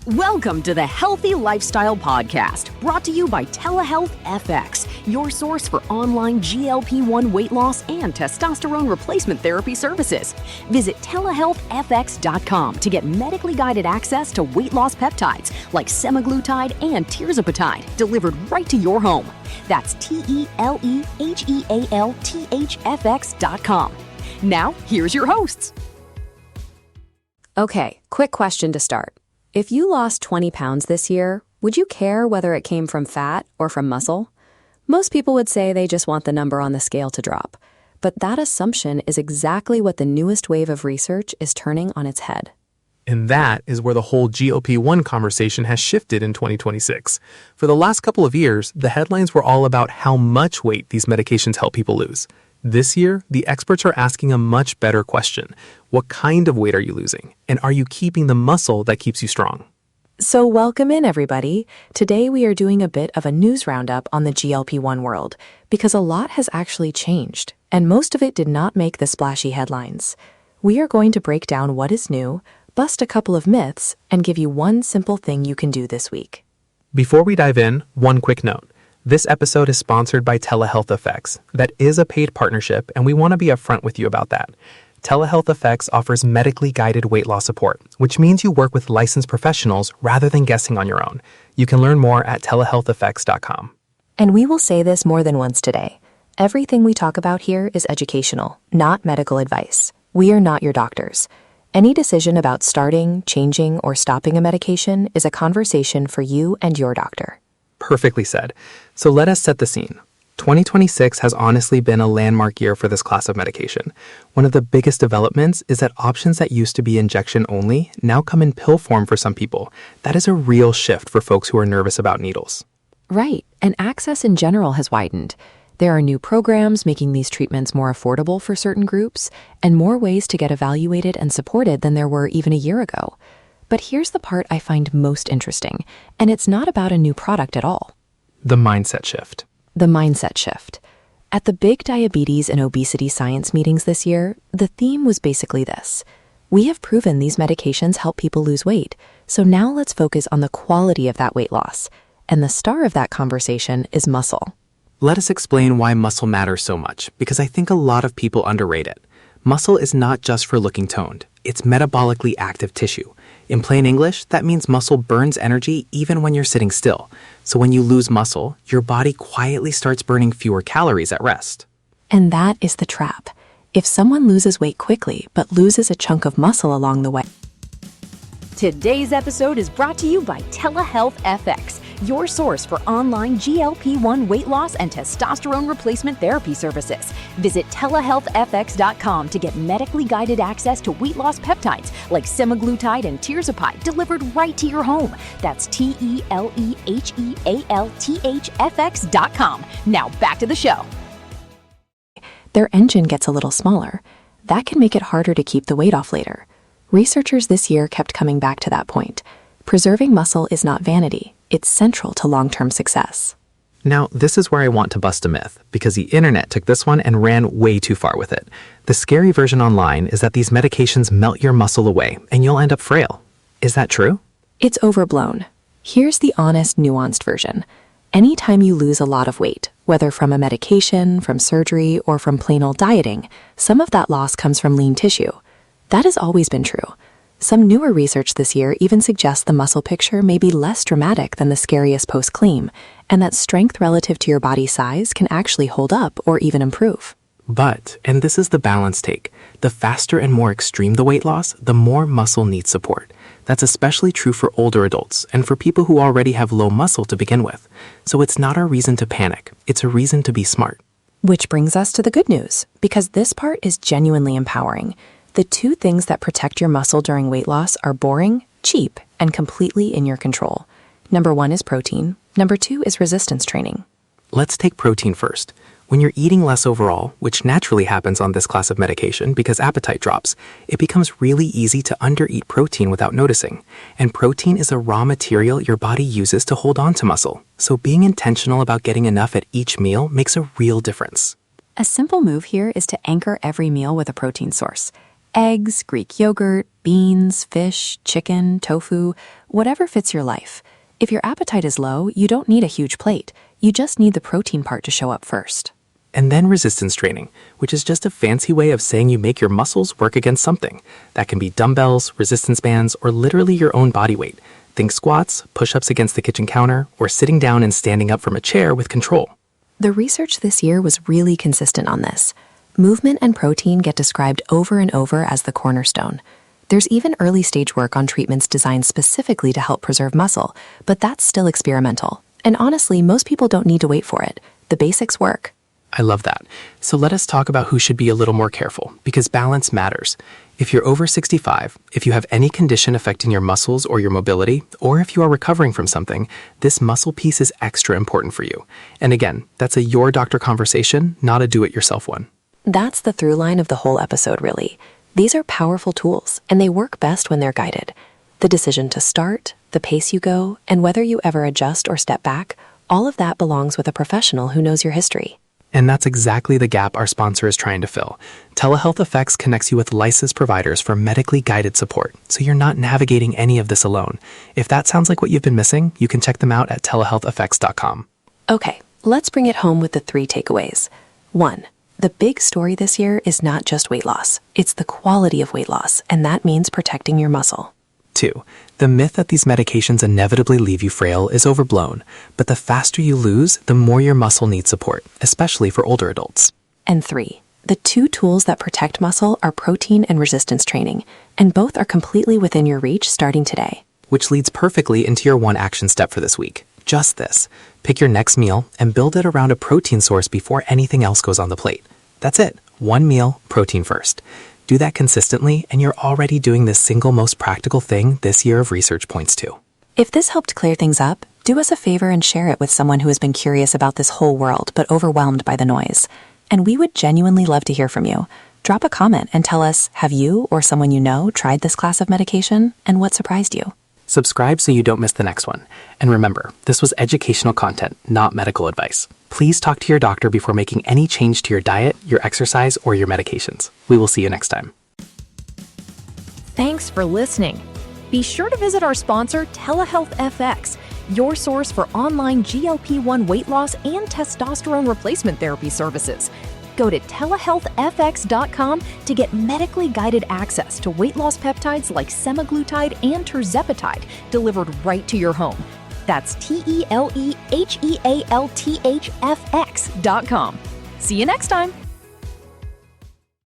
Welcome to the Healthy Lifestyle Podcast, brought to you by Telehealth FX, your source for online GLP-1 weight loss and testosterone replacement therapy services. Visit telehealthfx.com to get medically guided access to weight loss peptides like semaglutide and tirzepatide delivered right to your home. That's telehealthfx.com. Now, here's your hosts. Okay, quick question to start. If you lost 20 pounds this year, would you care whether it came from fat or from muscle? Most people would say they just want the number on the scale to drop. But that assumption is exactly what the newest wave of research is turning on its head. And that is where the whole GLP-1 conversation has shifted in 2026. For the last couple of years, the headlines were all about how much weight these medications help people lose. This year, the experts are asking a much better question. What kind of weight are you losing? And are you keeping the muscle that keeps you strong? So welcome in, everybody. Today we are doing a bit of a news roundup on the GLP-1 world, because a lot has actually changed, and most of it did not make the splashy headlines. We are going to break down what is new, bust a couple of myths, and give you one simple thing you can do this week. Before we dive in, one quick note. This episode is sponsored by Telehealth FX. That is a paid partnership, and we want to be upfront with you about that. Telehealth FX offers medically guided weight loss support, which means you work with licensed professionals rather than guessing on your own. You can learn more at telehealthfx.com. And we will say this more than once today. Everything we talk about here is educational, not medical advice. We are not your doctors. Any decision about starting, changing, or stopping a medication is a conversation for you and your doctor. Perfectly said. So let us set the scene. 2026 has honestly been a landmark year for this class of medication. One of the biggest developments is that options that used to be injection only now come in pill form for some people. That is a real shift for folks who are nervous about needles. Right, and access in general has widened. There are new programs making these treatments more affordable for certain groups, and more ways to get evaluated and supported than there were even a year ago. But here's the part I find most interesting, and it's not about a new product at all. The mindset shift. The mindset shift. At the big diabetes and obesity science meetings this year, the theme was basically this. We have proven these medications help people lose weight, so now let's focus on the quality of that weight loss. And the star of that conversation is muscle. Let us explain why muscle matters so much, because I think a lot of people underrate it. Muscle is not just for looking toned. It's metabolically active tissue. In plain English, that means muscle burns energy even when you're sitting still. So when you lose muscle, your body quietly starts burning fewer calories at rest. And that is the trap. If someone loses weight quickly but loses a chunk of muscle along the way. Today's episode is brought to you by Telehealth FX, your source for online GLP-1 weight loss and testosterone replacement therapy services. Visit telehealthfx.com to get medically guided access to weight loss peptides like semaglutide and tirzepatide delivered right to your home. That's telehealthfx.com. Now back to the show. Their engine gets a little smaller. That can make it harder to keep the weight off later. Researchers this year kept coming back to that point. Preserving muscle is not vanity. It's central to long-term success. Now, this is where I want to bust a myth, because the internet took this one and ran way too far with it. The scary version online is that these medications melt your muscle away and you'll end up frail. Is that true? It's overblown. Here's the honest, nuanced version. Anytime you lose a lot of weight, whether from a medication, from surgery, or from plain old dieting, some of that loss comes from lean tissue. That has always been true. Some newer research this year even suggests the muscle picture may be less dramatic than the scariest posts claim, and that strength relative to your body size can actually hold up or even improve. But, and this is the balance take, the faster and more extreme the weight loss, the more muscle needs support. That's especially true for older adults and for people who already have low muscle to begin with. So it's not a reason to panic, it's a reason to be smart. Which brings us to the good news, because this part is genuinely empowering. The two things that protect your muscle during weight loss are boring, cheap, and completely in your control. Number 1 is protein. Number 2 is resistance training. Let's take protein first. When you're eating less overall, which naturally happens on this class of medication because appetite drops, it becomes really easy to undereat protein without noticing. And protein is a raw material your body uses to hold on to muscle. So being intentional about getting enough at each meal makes a real difference. A simple move here is to anchor every meal with a protein source. Eggs, Greek yogurt, beans, fish, chicken, tofu, whatever fits your life. If your appetite is low, you don't need a huge plate. You just need the protein part to show up first. And then resistance training, which is just a fancy way of saying you make your muscles work against something. That can be dumbbells, resistance bands, or literally your own body weight. Think squats, push-ups against the kitchen counter, or sitting down and standing up from a chair with control. The research this year was really consistent on this. Movement and protein get described over and over as the cornerstone. There's even early stage work on treatments designed specifically to help preserve muscle, but that's still experimental. And honestly, most people don't need to wait for it. The basics work. I love that. So let us talk about who should be a little more careful, because balance matters. If you're over 65, if you have any condition affecting your muscles or your mobility, or if you are recovering from something, this muscle piece is extra important for you. And again, that's a your doctor conversation, not a do-it-yourself one. That's the through line of the whole episode, really. These are powerful tools, and they work best when they're guided. The decision to start, the pace you go, and whether you ever adjust or step back, all of that belongs with a professional who knows your history. And that's exactly the gap our sponsor is trying to fill. Telehealth Effects connects you with licensed providers for medically guided support, so you're not navigating any of this alone. If that sounds like what you've been missing, you can check them out at telehealtheffects.com. Okay, let's bring it home with the 3 takeaways. 1. The big story this year is not just weight loss. It's the quality of weight loss, and that means protecting your muscle. 2. The myth that these medications inevitably leave you frail is overblown, but the faster you lose, the more your muscle needs support, especially for older adults. And 3. The 2 tools that protect muscle are protein and resistance training, and both are completely within your reach starting today. Which leads perfectly into your one action step for this week. Just this. Pick your next meal and build it around a protein source before anything else goes on the plate. That's it. One meal, protein first. Do that consistently, and you're already doing the single most practical thing this year of research points to. If this helped clear things up, do us a favor and share it with someone who has been curious about this whole world but overwhelmed by the noise. And we would genuinely love to hear from you. Drop a comment and tell us, have you or someone you know tried this class of medication, and what surprised you? Subscribe so you don't miss the next one. And remember, this was educational content, not medical advice. Please talk to your doctor before making any change to your diet, your exercise, or your medications. We will see you next time. Thanks for listening. Be sure to visit our sponsor, Telehealth FX, your source for online GLP-1 weight loss and testosterone replacement therapy services. Go to telehealthfx.com to get medically guided access to weight loss peptides like semaglutide and tirzepatide delivered right to your home. That's telehealthfx.com. See you next time.